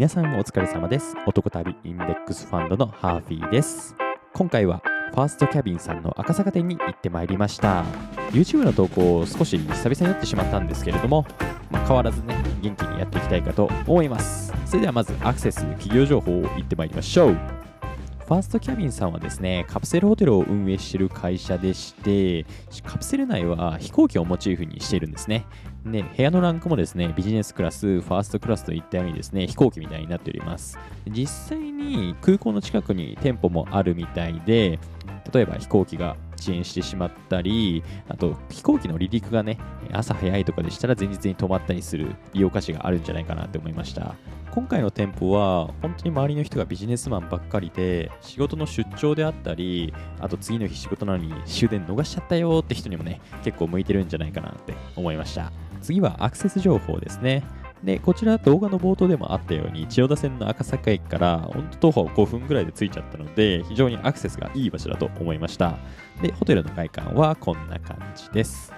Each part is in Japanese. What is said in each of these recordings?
皆さんお疲れ様です。男旅インデックスファンドのハーフィーです。今回はファーストキャビンさんの赤坂店に行ってまいりました。 YouTube の投稿を少し久々になってしまったんですけれども、変わらずね元気にやっていきたいかと思います。それではまずアクセス企業情報を言ってまいりましょう。ファーストキャビンさんはですね、カプセルホテルを運営している会社でして、カプセル内は飛行機をモチーフにしているんですね。で、部屋のランクもですね、ビジネスクラス、ファーストクラスといったようにですね、飛行機みたいになっております。実際に空港の近くに店舗もあるみたいで、例えば飛行機が遅延してしまったり、あと飛行機の離陸がね、朝早いとかでしたら前日に止まったりする利用価値があるんじゃないかなと思いました。今回の店舗は本当に周りの人がビジネスマンばっかりで、仕事の出張であったり、あと次の日仕事なのに終電逃しちゃったよって人にもね、結構向いてるんじゃないかなって思いました。次はアクセス情報ですね。で、こちら動画の冒頭でもあったように、千代田線の赤坂駅から本当徒歩5分ぐらいで着いちゃったので、非常にアクセスがいい場所だと思いました。で、ホテルの外観はこんな感じです。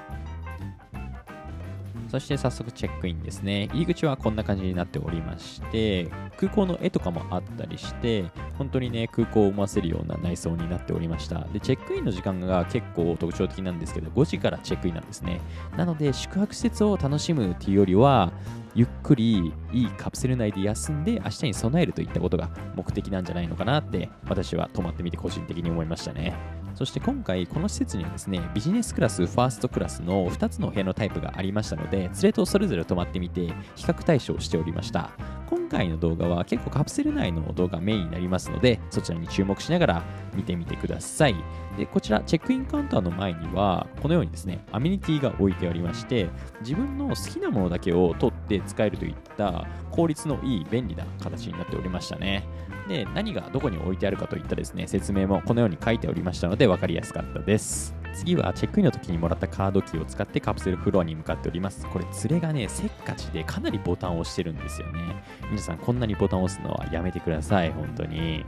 そして早速チェックインですね。入り口はこんな感じになっておりまして、空港の絵とかもあったりして、本当にね、空港を思わせるような内装になっておりました。で、チェックインの時間が結構特徴的なんですけど、5時からチェックインなんですね。なので、宿泊施設を楽しむっていうよりは、ゆっくりいいカプセル内で休んで明日に備えるといったことが目的なんじゃないのかなって私は泊まってみて個人的に思いましたね。そして今回この施設にはですね、ビジネスクラス、ファーストクラスの2つの部屋のタイプがありましたので、連れとそれぞれ泊まってみて比較対象しておりました。今回の動画は結構カプセル内の動画メインになりますので、そちらに注目しながら見てみてください。で、こちらチェックインカウンターの前にはこのようにですね、アメニティが置いてありまして、自分の好きなものだけを取って使えるといった効率のいい便利な形になっておりましたね。で、何がどこに置いてあるかといったですね、説明もこのように書いておりましたので分かりやすかったです。次はチェックインの時にもらったカードキーを使ってカプセルフロアに向かっております。これ連れがね、せっかちでかなりボタンを押してるんですよね。皆さんこんなにボタンを押すのはやめてください、本当に。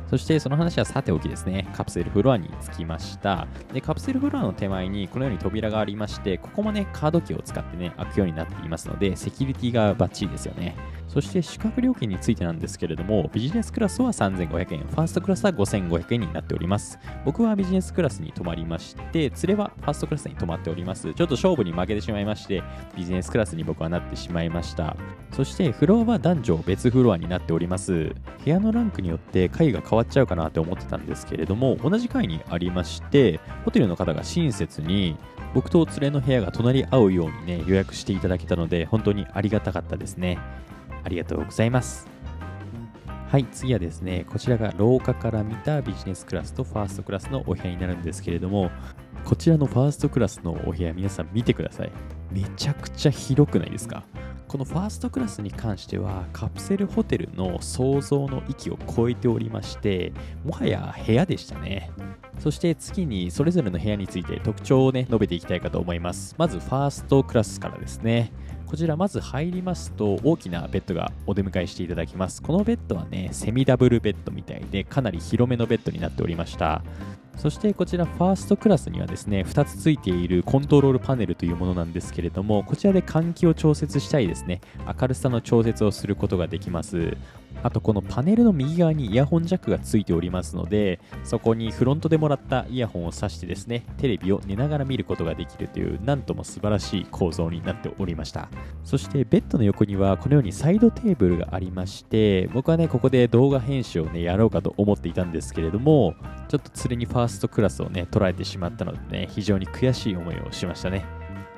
そしてその話はさておきですね、カプセルフロアに着きました。で、カプセルフロアの手前にこのように扉がありまして、ここもね、カードキーを使ってね、開くようになっていますので、セキュリティがバッチリですよね。そして宿泊料金についてなんですけれども、ビジネスクラスは3500円、ファーストクラスは5500円になっております。僕はビジネスクラスに泊まりまして、連れはファーストクラスに泊まっております。ちょっと勝負に負けてしまいまして、ビジネスクラスに僕はなってしまいました。そしてフロアは男女別フロアになっております。部屋のランクによって階が変わっちゃうかなと思ってたんですけれども、同じ階にありまして、ホテルの方が親切に僕と連れの部屋が隣り合うようにね、予約していただけたので、本当にありがたかったですね。ありがとうございます。はい、次はですね、こちらが廊下から見たビジネスクラスとファーストクラスのお部屋になるんですけれども、こちらのファーストクラスのお部屋、皆さん見てください。めちゃくちゃ広くないですか？このファーストクラスに関してはカプセルホテルの想像の域を超えておりまして、もはや部屋でしたね。そして次にそれぞれの部屋について特徴をね、述べていきたいかと思います。まずファーストクラスからですね。こちらまず入りますと大きなベッドがお出迎えしていただきます。このベッドはね、セミダブルベッドみたいでかなり広めのベッドになっておりました。そしてこちらファーストクラスにはですね、2つついているコントロールパネルというものなんですけれども、こちらで換気を調節したりですね、明るさの調節をすることができます。あとこのパネルの右側にイヤホンジャックがついておりますので、そこにフロントでもらったイヤホンを挿してですね、テレビを寝ながら見ることができるという、なんとも素晴らしい構造になっておりました。そしてベッドの横にはこのようにサイドテーブルがありまして、僕はね、ここで動画編集をね、やろうかと思っていたんですけれども、ちょっと連れにファーストクラスをね、捉えてしまったのでね、非常に悔しい思いをしましたね。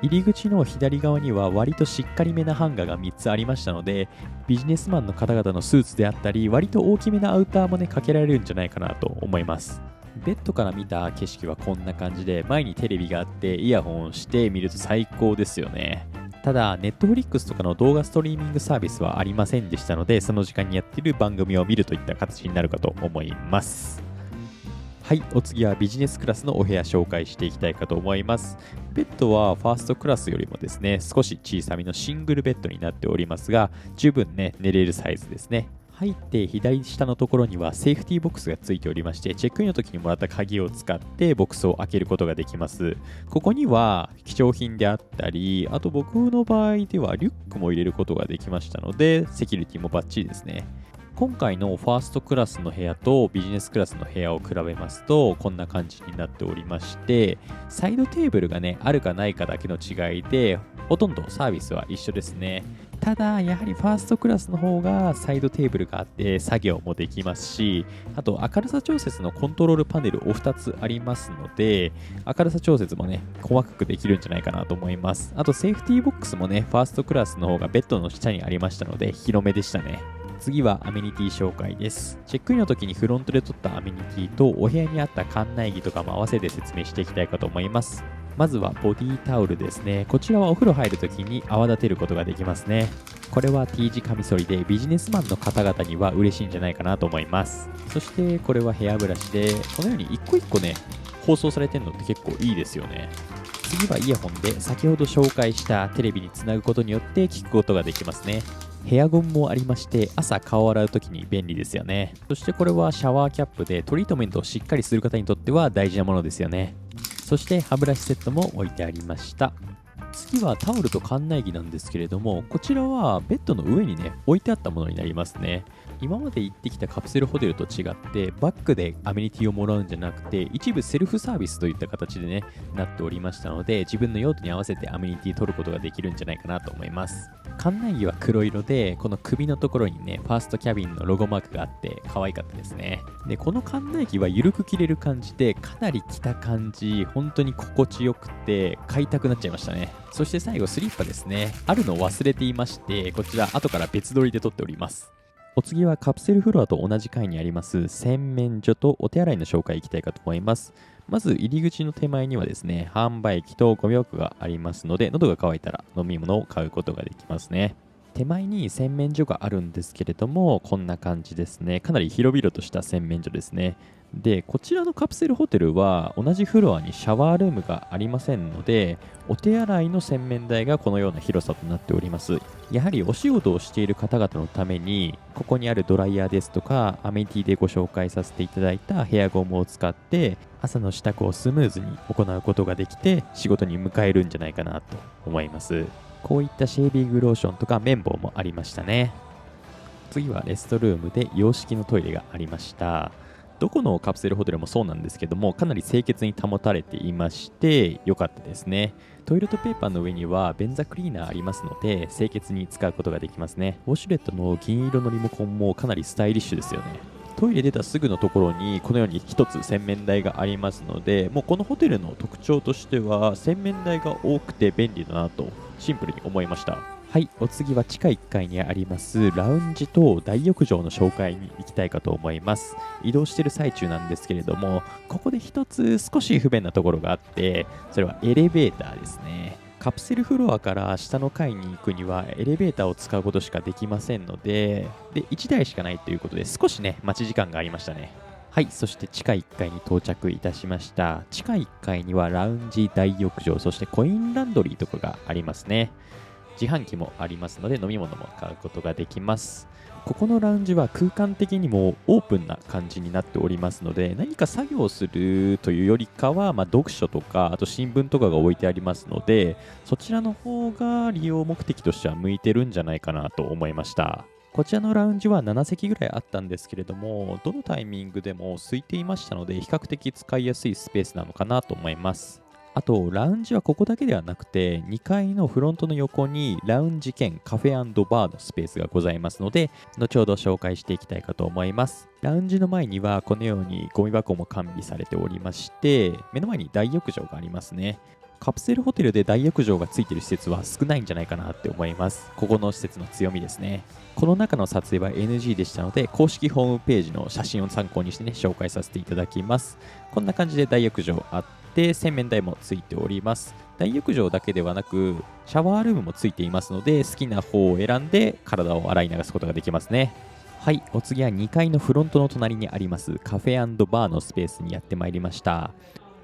入り口の左側には割としっかりめなハンガーが3つありましたので、ビジネスマンの方々のスーツであったり、割と大きめなアウターもね、かけられるんじゃないかなと思います。ベッドから見た景色はこんな感じで、前にテレビがあってイヤホンをして見ると最高ですよね。ただ、Netflix とかの動画ストリーミングサービスはありませんでしたので、その時間にやっている番組を見るといった形になるかと思います。はい、お次はビジネスクラスのお部屋紹介していきたいかと思います。ベッドはファーストクラスよりもですね、少し小さめのシングルベッドになっておりますが、十分ね、寝れるサイズですね。入って左下のところにはセーフティーボックスがついておりまして、チェックインの時にもらった鍵を使ってボックスを開けることができます。ここには貴重品であったり、あと僕の場合ではリュックも入れることができましたので、セキュリティもバッチリですね。今回のファーストクラスの部屋とビジネスクラスの部屋を比べますとこんな感じになっておりまして、サイドテーブルがねあるかないかだけの違いでほとんどサービスは一緒ですね。ただやはりファーストクラスの方がサイドテーブルがあって作業もできますし、あと明るさ調節のコントロールパネルお2つありますので、明るさ調節もね細かくできるんじゃないかなと思います。あとセーフティーボックスもねファーストクラスの方がベッドの下にありましたので広めでしたね。次はアメニティ紹介です。チェックインの時にフロントで撮ったアメニティとお部屋にあった館内着とかも合わせて説明していきたいかと思います。まずはボディタオルですね。こちらはお風呂入る時に泡立てることができますね。これは T 字カミソリでビジネスマンの方々には嬉しいんじゃないかなと思います。そしてこれはヘアブラシで、このように一個一個ね包装されてるのって結構いいですよね。次はイヤホンで先ほど紹介したテレビにつなぐことによって聞くことができますね。ヘアゴムもありまして朝顔を洗うときに便利ですよね。そしてこれはシャワーキャップでトリートメントをしっかりする方にとっては大事なものですよね。そして歯ブラシセットも置いてありました。次はタオルと館内着なんですけれども、こちらはベッドの上にね置いてあったものになりますね。今まで行ってきたカプセルホテルと違ってバッグでアメニティをもらうんじゃなくて一部セルフサービスといった形でねなっておりましたので、自分の用途に合わせてアメニティ取ることができるんじゃないかなと思います。館内着は黒色で、この首のところにねファーストキャビンのロゴマークがあって可愛かったですね。でこの館内着は緩く着れる感じでかなり着た感じ本当に心地よくて買いたくなっちゃいましたね。そして最後スリッパですね。あるのを忘れていまして、こちら後から別撮りで撮っております。お次はカプセルフロアと同じ階にあります洗面所とお手洗いの紹介いきたいかと思います。まず入り口の手前にはですね販売機とゴミ箱がありますので、喉が渇いたら飲み物を買うことができますね。手前に洗面所があるんですけれども、こんな感じですね。かなり広々とした洗面所ですね。でこちらのカプセルホテルは同じフロアにシャワールームがありませんので、お手洗いの洗面台がこのような広さとなっております。やはりお仕事をしている方々のためにここにあるドライヤーですとかアメニティでご紹介させていただいたヘアゴムを使って朝の支度をスムーズに行うことができて仕事に向かえるんじゃないかなと思います。こういったシェービングローションとか綿棒もありましたね。次はレストルームで洋式のトイレがありました。どこのカプセルホテルもそうなんですけども、かなり清潔に保たれていまして良かったですね。トイレットペーパーの上には便座クリーナーありますので清潔に使うことができますね。ウォシュレットの銀色のリモコンもかなりスタイリッシュですよね。トイレ出たすぐのところにこのように一つ洗面台がありますので、もうこのホテルの特徴としては洗面台が多くて便利だなとシンプルに思いました。はい、お次は地下1階にありますラウンジと大浴場の紹介に行きたいかと思います。移動している最中なんですけれども、ここで一つ少し不便なところがあって、それはエレベーターですね。カプセルフロアから下の階に行くにはエレベーターを使うことしかできませんので、1台しかないということで少しね待ち時間がありましたね。はい、そして地下1階に到着いたしました。地下1階にはラウンジ、大浴場、そしてコインランドリーとかがありますね。自販機もありますので飲み物も買うことができます。ここのラウンジは空間的にもオープンな感じになっておりますので、何か作業するというよりかは、読書とかあと新聞とかが置いてありますので、そちらの方が利用目的としては向いてるんじゃないかなと思いました。こちらのラウンジは7席ぐらいあったんですけれども、どのタイミングでも空いていましたので比較的使いやすいスペースなのかなと思います。あとラウンジはここだけではなくて2階のフロントの横にラウンジ兼カフェ&バーのスペースがございますので、後ほど紹介していきたいかと思います。ラウンジの前にはこのようにゴミ箱も完備されておりまして、目の前に大浴場がありますね。カプセルホテルで大浴場がついている施設は少ないんじゃないかなって思います。ここの施設の強みですね。この中の撮影は NG でしたので、公式ホームページの写真を参考にしてね紹介させていただきます。こんな感じで大浴場あって洗面台もついております。大浴場だけではなくシャワールームもついていますので、好きな方を選んで体を洗い流すことができますね。はい、お次は2階のフロントの隣にありますカフェ&バーのスペースにやってまいりました。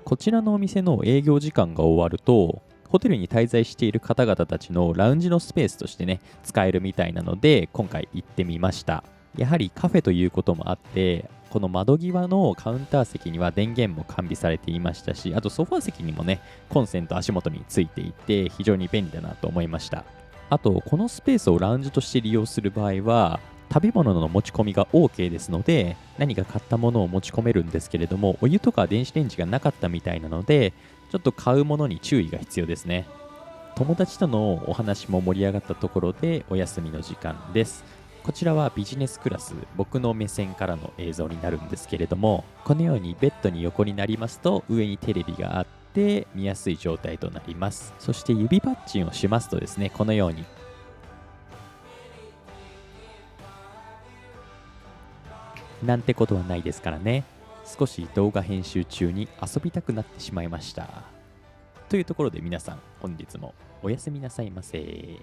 こちらのお店の営業時間が終わると、ホテルに滞在している方々たちのラウンジのスペースとしてね使えるみたいなので、今回行ってみました。やはりカフェということもあって、この窓際のカウンター席には電源も完備されていましたし、あとソファー席にもね、コンセント足元についていて、非常に便利だなと思いました。あと、このスペースをラウンジとして利用する場合は、食べ物の持ち込みが OK ですので、何か買ったものを持ち込めるんですけれども、お湯とか電子レンジがなかったみたいなので、ちょっと買うものに注意が必要ですね。友達とのお話も盛り上がったところでお休みの時間です。こちらはビジネスクラス、僕の目線からの映像になるんですけれども、このようにベッドに横になりますと上にテレビがあって見やすい状態となります。そして指パッチンをしますとですね、このようになんてことはないですからね。少し動画編集中に遊びたくなってしまいました。というところで皆さん、本日もおやすみなさいませ。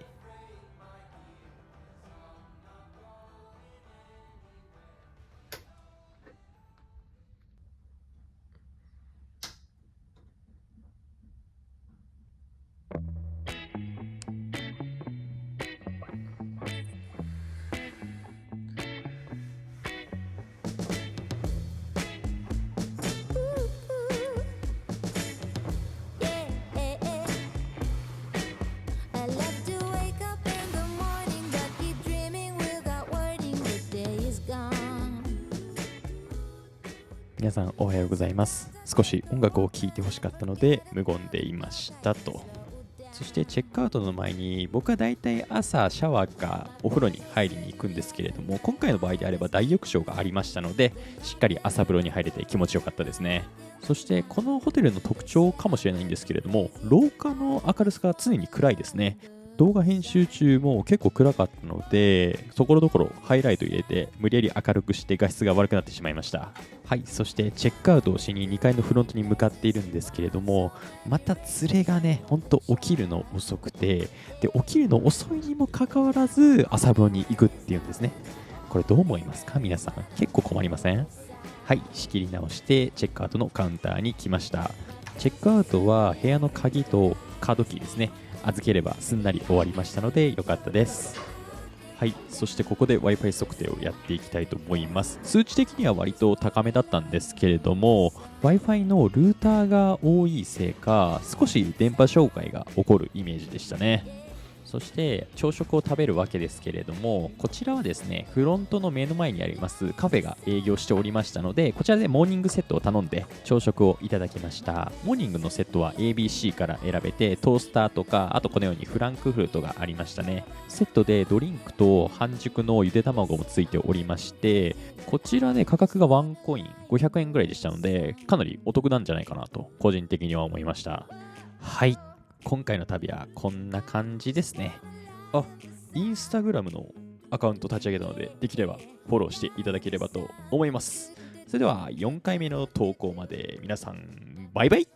I love to wake up in the morning, but keep dreaming without wording. The day is gone. 皆さんおはようございます。少し音楽を聴いてほしかったので無言でいましたと。そしてチェックアウトの前に僕はだいたい朝シャワーかお風呂に入りに行くんですけれども、今回の場合であれば大浴場がありましたので、しっかり朝風呂に入れて気持ちよかったですね。そしてこのホテルの特徴かもしれないんですけれども、廊下の明るさが常に暗いですね。動画編集中も結構暗かったので、ところどころハイライト入れて無理やり明るくして画質が悪くなってしまいました。はい、そしてチェックアウトをしに2階のフロントに向かっているんですけれども、また連れがね、ほんと起きるの遅くて、で起きるの遅いにもかかわらず朝風呂に行くっていうんですね。これどう思いますか皆さん。結構困りません？はい、仕切り直してチェックアウトのカウンターに来ました。チェックアウトは部屋の鍵とカードキーですね、預ければすんなり終わりましたので良かったです。はい、そしてここで Wi-Fi 測定をやっていきたいと思います。数値的には割と高めだったんですけれども、Wi-Fi のルーターが多いせいか、少し電波障害が起こるイメージでしたね。そして朝食を食べるわけですけれども、こちらはですね、フロントの目の前にありますカフェが営業しておりましたので、こちらでモーニングセットを頼んで朝食をいただきました。モーニングのセットは ABC から選べて、トースターとか、あとこのようにフランクフルトがありましたね。セットでドリンクと半熟のゆで卵もついておりまして、こちらね、価格がワンコイン500円ぐらいでしたので、かなりお得なんじゃないかなと個人的には思いました。はい、今回の旅はこんな感じですね。あ、インスタグラムのアカウント立ち上げたので、できればフォローしていただければと思います。それでは4回目の投稿まで皆さん、バイバイ。